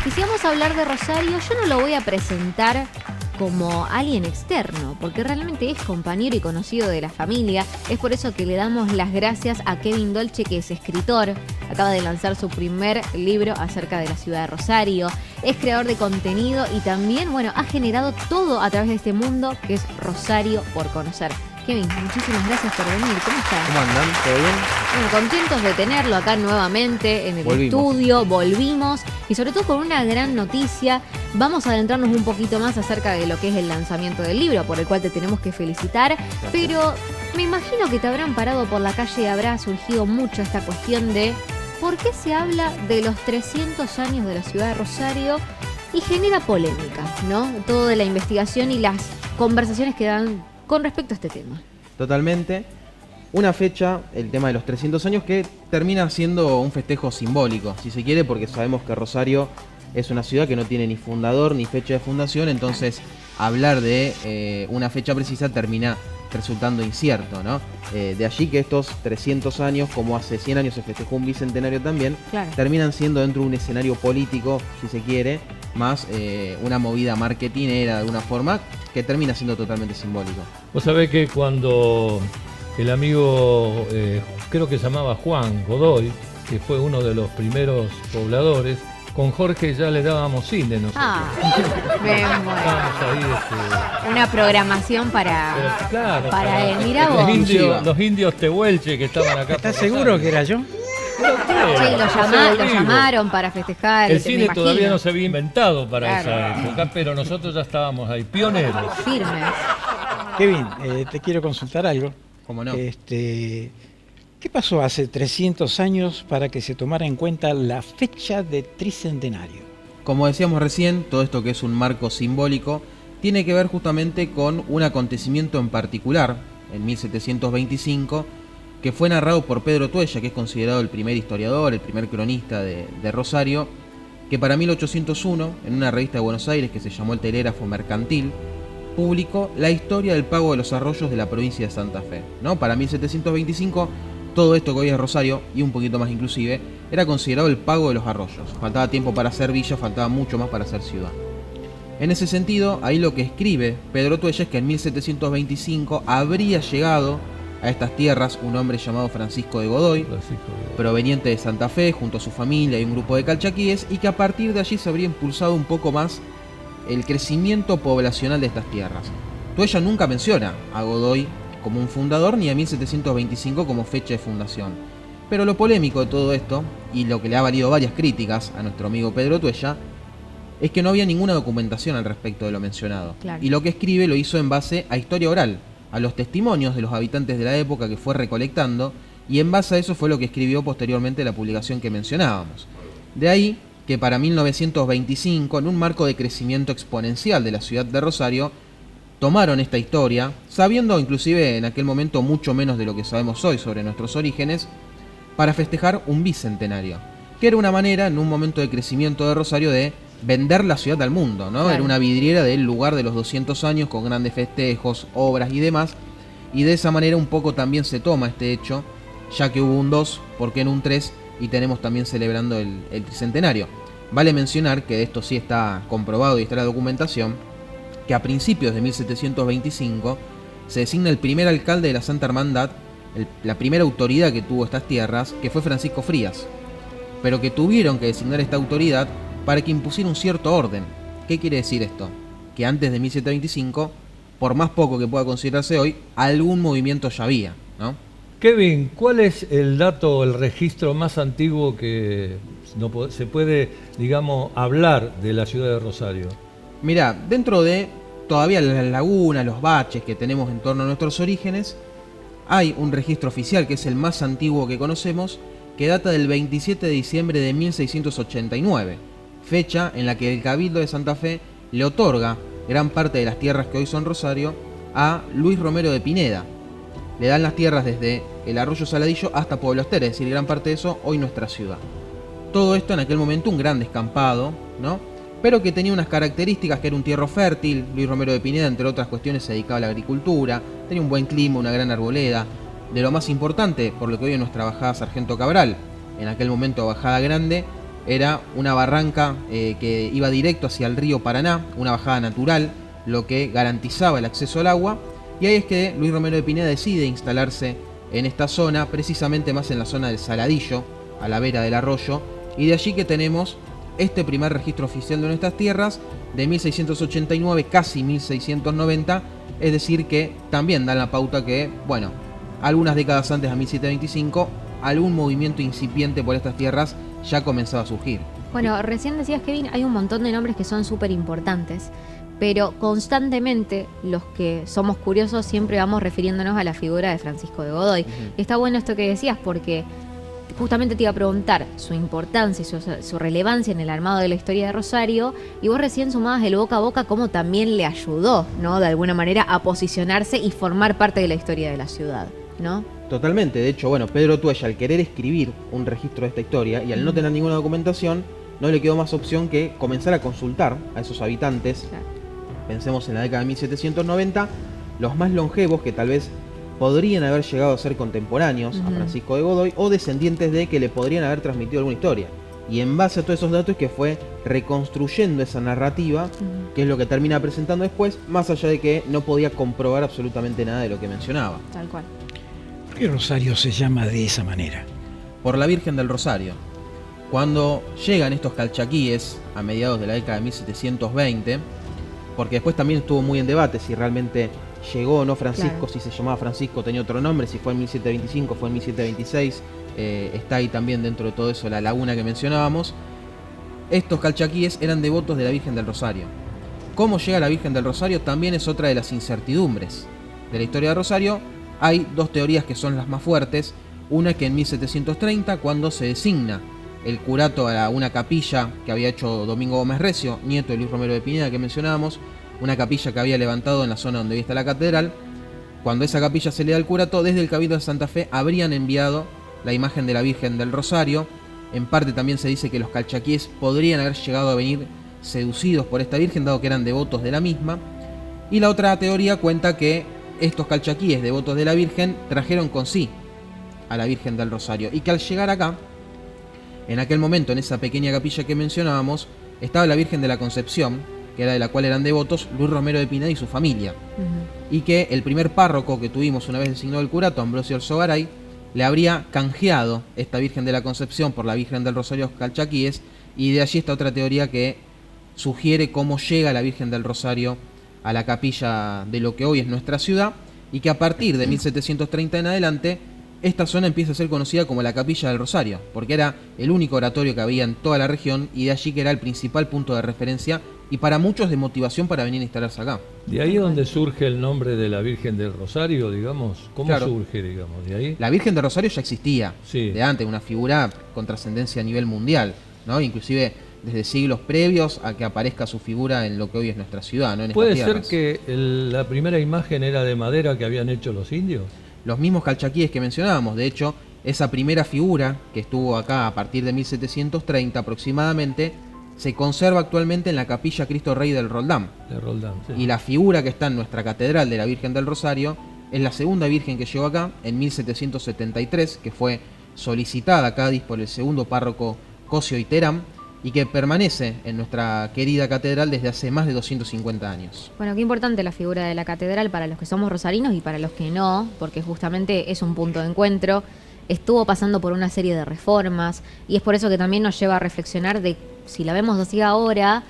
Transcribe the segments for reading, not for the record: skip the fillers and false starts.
Y si vamos a hablar de Rosario, yo no lo voy a presentar como alguien externo, porque realmente es compañero y conocido de la familia. Es por eso que le damos las gracias a Kevin Dolce, que es escritor, acaba de lanzar su primer libro acerca de la ciudad de Rosario, es creador de contenido y también, bueno, ha generado todo a través de este mundo que es Rosario por conocer. Kevin, muchísimas gracias por venir. ¿Cómo estás? ¿Cómo andan? ¿Todo bien? Bueno, contentos de tenerlo acá nuevamente en el estudio, volvimos y sobre todo con una gran noticia. Vamos a adentrarnos un poquito más acerca de lo que es el lanzamiento del libro, por el cual te tenemos que felicitar. Gracias. Pero me imagino que te habrán parado por la calle y habrá surgido mucho esta cuestión de por qué se habla de los 300 años de la ciudad de Rosario y genera polémica, ¿no? Todo de la investigación y las conversaciones que dan con respecto a este tema. Totalmente. Una fecha, el tema de los 300 años, que termina siendo un festejo simbólico, si se quiere, porque sabemos que Rosario es una ciudad que no tiene ni fundador ni fecha de fundación, entonces hablar de una fecha precisa termina resultando incierto, ¿no? De allí que estos 300 años, como hace 100 años se festejó un bicentenario también, Claro. terminan siendo dentro de un escenario político, si se quiere, más una movida marketinera de alguna forma, que termina siendo totalmente simbólico. Vos sabés que cuando el amigo, creo que se llamaba Juan Godoy, que fue uno de los primeros pobladores, con Jorge ya le dábamos cine nosotros. Bien, bueno. Estábamos ahí, Una programación pero, para, claro, para él. Mirá los vos. los indios tehuelche que estaban acá. ¿Estás por seguro Rosario. que era yo? Pero creo, Sí, lo hacemos vivo. llamaron para festejar. El me cine imagino. todavía no se había inventado para Claro. esa época, pero nosotros ya estábamos ahí, pioneros. Firmes. Kevin, te quiero consultar algo. ¿Cómo no? ¿Qué pasó hace 300 años para que se tomara en cuenta la fecha de tricentenario? Como decíamos recién, todo esto que es un marco simbólico tiene que ver justamente con un acontecimiento en particular, en 1725, que fue narrado por Pedro Tuella, que es considerado el primer historiador, el primer cronista de Rosario, que para 1801, en una revista de Buenos Aires que se llamó El Telégrafo Mercantil, publicó la historia del pago de los arroyos de la provincia de Santa Fe, ¿no? Para 1725, todo esto que hoy es Rosario, y un poquito más inclusive, era considerado el pago de los arroyos. Faltaba tiempo para hacer villa, faltaba mucho más para hacer ciudad. En ese sentido, ahí lo que escribe Pedro Tuella es que en 1725 habría llegado a estas tierras un hombre llamado Francisco de Godoy, proveniente de Santa Fe, junto a su familia y un grupo de calchaquíes, y que a partir de allí se habría impulsado un poco más el crecimiento poblacional de estas tierras. Tuella nunca menciona a Godoy como un fundador ni a 1725 como fecha de fundación. Pero lo polémico de todo esto, y lo que le ha valido varias críticas a nuestro amigo Pedro Tuella, es que no había ninguna documentación al respecto de lo mencionado. Claro. Y lo que escribe lo hizo en base a historia oral, a los testimonios de los habitantes de la época que fue recolectando, y en base a eso fue lo que escribió posteriormente la publicación que mencionábamos. De ahí que para 1925, en un marco de crecimiento exponencial de la ciudad de Rosario, tomaron esta historia, sabiendo inclusive en aquel momento mucho menos de lo que sabemos hoy sobre nuestros orígenes, para festejar un bicentenario, que era una manera, en un momento de crecimiento de Rosario, de vender la ciudad al mundo, ¿no? Claro. Era una vidriera del lugar de los 200 años, con grandes festejos, obras y demás, y de esa manera un poco también se toma este hecho, ya que hubo un 2, ¿por qué en un 3? Y tenemos también celebrando el tricentenario. Vale mencionar que de esto sí está comprobado y está la documentación, que a principios de 1725 se designa el primer alcalde de la Santa Hermandad, la primera autoridad que tuvo estas tierras, que fue Francisco Frías, pero que tuvieron que designar esta autoridad para que impusiera un cierto orden. ¿Qué quiere decir esto? Que antes de 1725, por más poco que pueda considerarse hoy, algún movimiento ya había, ¿no? Kevin, ¿cuál es el dato, el registro más antiguo que se puede, digamos, hablar de la ciudad de Rosario? Mirá, dentro de todavía las lagunas, los baches que tenemos en torno a nuestros orígenes, hay un registro oficial que es el más antiguo que conocemos, que data del 27 de diciembre de 1689, fecha en la que el Cabildo de Santa Fe le otorga gran parte de las tierras que hoy son Rosario a Luis Romero de Pineda. Le dan las tierras desde el arroyo Saladillo hasta Pueblo Ester, es decir, gran parte de eso hoy nuestra ciudad. Todo esto en aquel momento un gran descampado, ¿no? Pero que tenía unas características, que era un tierro fértil. Luis Romero de Pineda, entre otras cuestiones, se dedicaba a la agricultura, tenía un buen clima, una gran arboleda. De lo más importante, por lo que hoy es nuestra bajada Sargento Cabral, en aquel momento bajada grande, era una barranca que iba directo hacia el río Paraná, una bajada natural, lo que garantizaba el acceso al agua. Y ahí es que Luis Romero de Pineda decide instalarse en esta zona, precisamente más en la zona del Saladillo, a la vera del arroyo, y de allí que tenemos este primer registro oficial de nuestras tierras de 1689, casi 1690, es decir que también dan la pauta que, bueno, algunas décadas antes, a 1725, algún movimiento incipiente por estas tierras ya comenzaba a surgir. Bueno, recién decías, Kevin, hay un montón de nombres que son súper importantes, pero constantemente los que somos curiosos siempre vamos refiriéndonos a la figura de Francisco de Godoy. Y está bueno esto que decías, porque justamente te iba a preguntar su importancia y su relevancia en el armado de la historia de Rosario, y vos recién sumabas el boca a boca cómo también le ayudó, ¿no?, de alguna manera a posicionarse y formar parte de la historia de la ciudad, ¿no? Totalmente, de hecho, bueno, Pedro Tuella, al querer escribir un registro de esta historia y al no tener ninguna documentación, no le quedó más opción que comenzar a consultar a esos habitantes. Claro. Pensemos en la década de 1790, los más longevos que tal vez podrían haber llegado a ser contemporáneos a Francisco de Godoy o descendientes de que le podrían haber transmitido alguna historia. Y en base a todos esos datos que fue reconstruyendo esa narrativa, que es lo que termina presentando después, más allá de que no podía comprobar absolutamente nada de lo que mencionaba. Tal cual. ¿Por qué Rosario se llama de esa manera? Por la Virgen del Rosario. Cuando llegan estos calchaquíes a mediados de la década de 1720, porque después también estuvo muy en debate si realmente llegó o no Francisco, claro, si se llamaba Francisco, tenía otro nombre, si fue en 1725, fue en 1726, está ahí también dentro de todo eso la laguna que mencionábamos. Estos calchaquíes eran devotos de la Virgen del Rosario. ¿Cómo llega la Virgen del Rosario? También es otra de las incertidumbres de la historia de Rosario. Hay dos teorías que son las más fuertes. Una que en 1730, cuando se designa el curato a una capilla que había hecho Domingo Gómez Recio, nieto de Luis Romero de Pineda que mencionábamos, una capilla que había levantado en la zona donde hoy está la catedral. Cuando esa capilla se le da al curato, desde el Cabildo de Santa Fe habrían enviado la imagen de la Virgen del Rosario. En parte también se dice que los calchaquíes podrían haber llegado a venir seducidos por esta Virgen, dado que eran devotos de la misma. Y la otra teoría cuenta que estos calchaquíes devotos de la Virgen trajeron con sí a la Virgen del Rosario, y que al llegar acá, en aquel momento, en esa pequeña capilla que mencionábamos, estaba la Virgen de la Concepción, que era de la cual eran devotos Luis Romero de Pineda y su familia. Y que el primer párroco que tuvimos una vez designado el curato, Ambrosio Alzogaray, le habría canjeado esta Virgen de la Concepción por la Virgen del Rosario calchaquíes, y de allí está otra teoría que sugiere cómo llega la Virgen del Rosario a la capilla de lo que hoy es nuestra ciudad, y que a partir de 1730 en adelante esta zona empieza a ser conocida como la Capilla del Rosario, porque era el único oratorio que había en toda la región, y de allí que era el principal punto de referencia y para muchos de motivación para venir a instalarse acá. ¿De ahí es donde surge el nombre de la Virgen del Rosario, digamos? ¿Cómo claro, surge, digamos, de ahí? La Virgen del Rosario ya existía, sí, de antes, una figura con trascendencia a nivel mundial, ¿no? Inclusive desde siglos previos a que aparezca su figura en lo que hoy es nuestra ciudad, ¿no? En ¿Puede estas ser tierras. que la primera imagen era de madera que habían hecho los indios? Los mismos calchaquíes que mencionábamos. De hecho, esa primera figura que estuvo acá a partir de 1730 aproximadamente se conserva actualmente en la Capilla Cristo Rey del Roldán. De Roldán, sí. Y la figura que está en nuestra catedral de la Virgen del Rosario es la segunda Virgen que llegó acá en 1773, que fue solicitada a Cádiz por el segundo párroco Cosio Iterán, y que permanece en nuestra querida catedral desde hace más de 250 años. Bueno, qué importante la figura de la catedral para los que somos rosarinos y para los que no, porque justamente es un punto de encuentro. Estuvo pasando por una serie de reformas, y es por eso que también nos lleva a reflexionar de, si la vemos así ahora,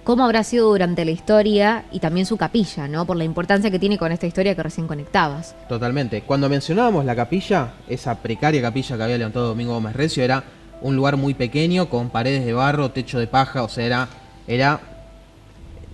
cómo habrá sido durante la historia, y también su capilla, ¿no? Por la importancia que tiene con esta historia que recién conectabas. Totalmente. Cuando mencionábamos la capilla, esa precaria capilla que había levantado Domingo Gómez Recio, era un lugar muy pequeño, con paredes de barro, techo de paja, o sea, era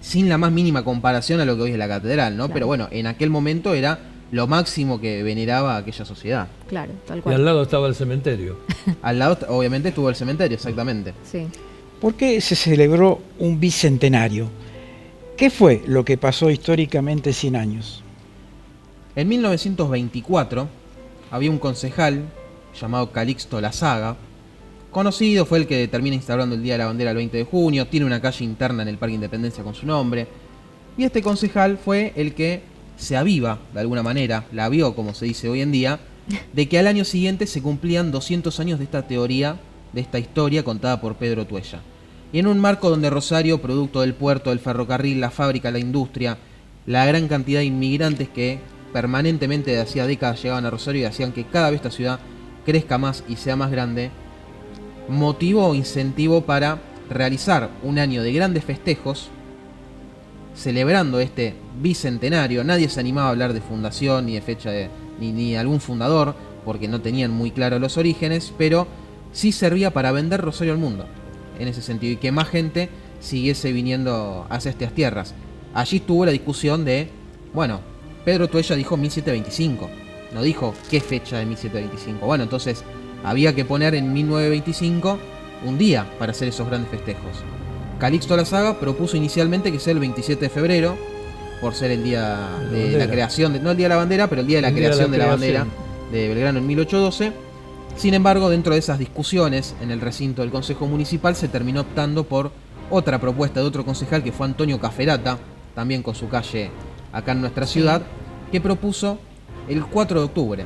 sin la más mínima comparación a lo que hoy es la catedral, ¿no? Claro. Pero bueno, en aquel momento era lo máximo que veneraba aquella sociedad. Claro, tal Y cual. al lado estaba el cementerio. Al lado, obviamente, estuvo el cementerio, exactamente. Sí. ¿Por qué se celebró un bicentenario? ¿Qué fue lo que pasó históricamente 100 años? En 1924 había un concejal llamado Calixto Lazaga, conocido, fue el que termina instaurando el Día de la Bandera el 20 de junio, tiene una calle interna en el Parque Independencia con su nombre, y este concejal fue el que se aviva, de alguna manera, la avió, como se dice hoy en día, de que al año siguiente se cumplían 200 años de esta teoría de esta historia contada por Pedro Tuella. Y en un marco donde Rosario, producto del puerto, del ferrocarril, la fábrica, la industria, la gran cantidad de inmigrantes que permanentemente de hacía décadas llegaban a Rosario y hacían que cada vez esta ciudad crezca más y sea más grande, motivo o incentivo para realizar un año de grandes festejos celebrando este bicentenario. Nadie se animaba a hablar de fundación ni de fecha ni de algún fundador porque no tenían muy claro los orígenes, pero sí servía para vender Rosario al mundo en ese sentido y que más gente siguiese viniendo hacia estas tierras. Allí estuvo la discusión de, bueno, Pedro Tuella dijo 1725, no dijo qué fecha de 1725. Bueno, entonces había que poner en 1925 un día para hacer esos grandes festejos. Calixto Lazaga propuso inicialmente que sea el 27 de febrero, por ser el día de la creación, no el día de la bandera, pero el día de la creación de la bandera de Belgrano en 1812. Sin embargo, dentro de esas discusiones en el recinto del Consejo Municipal se terminó optando por otra propuesta de otro concejal que fue Antonio Caferata, también con su calle acá en nuestra ciudad, que propuso el 4 de octubre.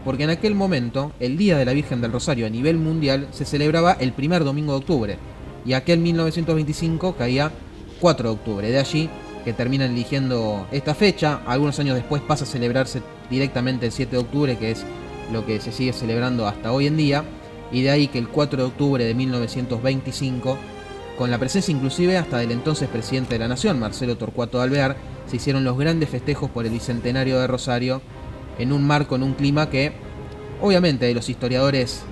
Porque en aquel momento, el Día de la Virgen del Rosario a nivel mundial se celebraba el primer domingo de octubre. Y aquel 1925 caía 4 de octubre. De allí que terminan eligiendo esta fecha. Algunos años después pasa a celebrarse directamente el 7 de octubre, que es lo que se sigue celebrando hasta hoy en día. Y de ahí que el 4 de octubre de 1925, con la presencia inclusive hasta del entonces presidente de la Nación, Marcelo Torcuato de Alvear, se hicieron los grandes festejos por el bicentenario de Rosario, en un marco, en un clima que, obviamente, de los historiadores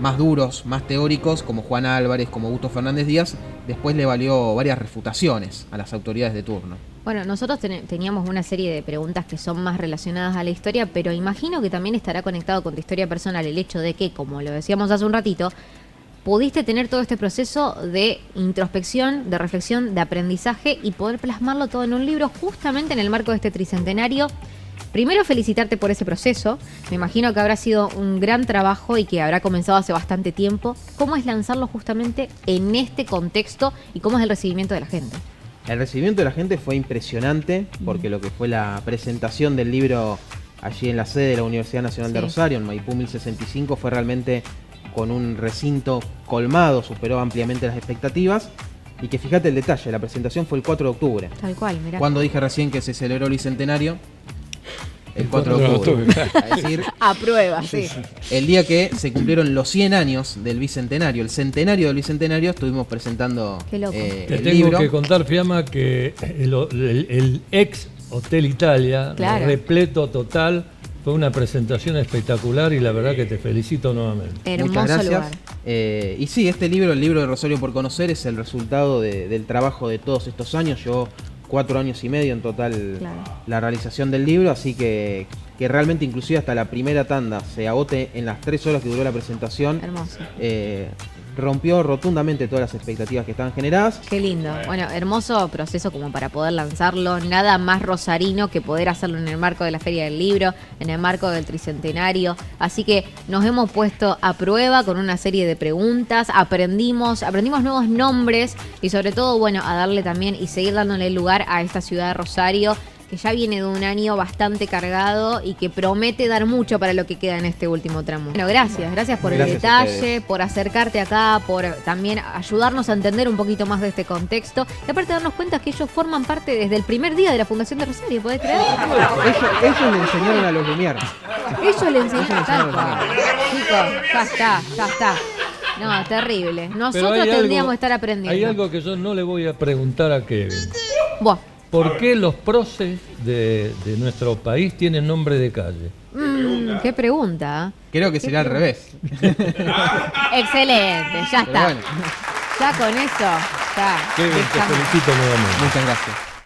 más duros, más teóricos, como Juan Álvarez, como Augusto Fernández Díaz, después le valió varias refutaciones a las autoridades de turno. Bueno, nosotros teníamos una serie de preguntas que son más relacionadas a la historia, pero imagino que también estará conectado con tu historia personal el hecho de que, como lo decíamos hace un ratito, pudiste tener todo este proceso de introspección, de reflexión, de aprendizaje y poder plasmarlo todo en un libro justamente en el marco de este tricentenario. Primero, felicitarte por ese proceso. Me imagino que habrá sido un gran trabajo y que habrá comenzado hace bastante tiempo. ¿Cómo es lanzarlo justamente en este contexto y cómo es el recibimiento de la gente? El recibimiento de la gente fue impresionante porque lo que fue la presentación del libro allí en la sede de la Universidad Nacional de Rosario, en Maipú 1065, fue realmente con un recinto colmado, superó ampliamente las expectativas. Y que fíjate el detalle, la presentación fue el 4 de octubre. Tal cual, mirá. Cuando dije recién que se celebró el bicentenario, el 4 de octubre. Es decir, a prueba, sí. El día que se cumplieron los 100 años del bicentenario, el centenario del bicentenario, estuvimos presentando Te el tengo libro. que contar, Fiamma, que el ex Hotel Italia, Claro, repleto total, fue una presentación espectacular y la verdad que te felicito nuevamente. hermoso Muchas gracias. lugar. Y sí, este libro, el libro de Rosario por Conocer, es el resultado del trabajo de todos estos años. Llevó 4 años y medio en total la realización del libro, así que realmente inclusive hasta la primera tanda se agote en las 3 horas que duró la presentación. Hermoso. Rompió rotundamente todas las expectativas que estaban generadas. Qué lindo. Bueno, hermoso proceso como para poder lanzarlo. Nada más rosarino que poder hacerlo en el marco de la Feria del Libro, en el marco del Tricentenario. Así que nos hemos puesto a prueba con una serie de preguntas. Aprendimos nuevos nombres y sobre todo, bueno, a darle también y seguir dándole lugar a esta ciudad de Rosario, que ya viene de un año bastante cargado y que promete dar mucho para lo que queda en este último tramo. Bueno, gracias por el detalle, por acercarte acá, por también ayudarnos a entender un poquito más de este contexto y aparte darnos cuenta que ellos forman parte desde el primer día de la Fundación de Rosario, ¿podés creer? Ellos le enseñaron a los Lumière. Ellos le enseñaron tal cual. Chicos, ya está. No, terrible. Nosotros tendríamos que estar aprendiendo. Hay algo que yo no le voy a preguntar a Kevin. Buah. ¿Por qué los próceres de nuestro país tienen nombre de calle? Qué pregunta. Creo que será al revés. Excelente, ya está. Bueno. Ya con eso, ya. Kevin, te felicito nuevamente. Muchas gracias.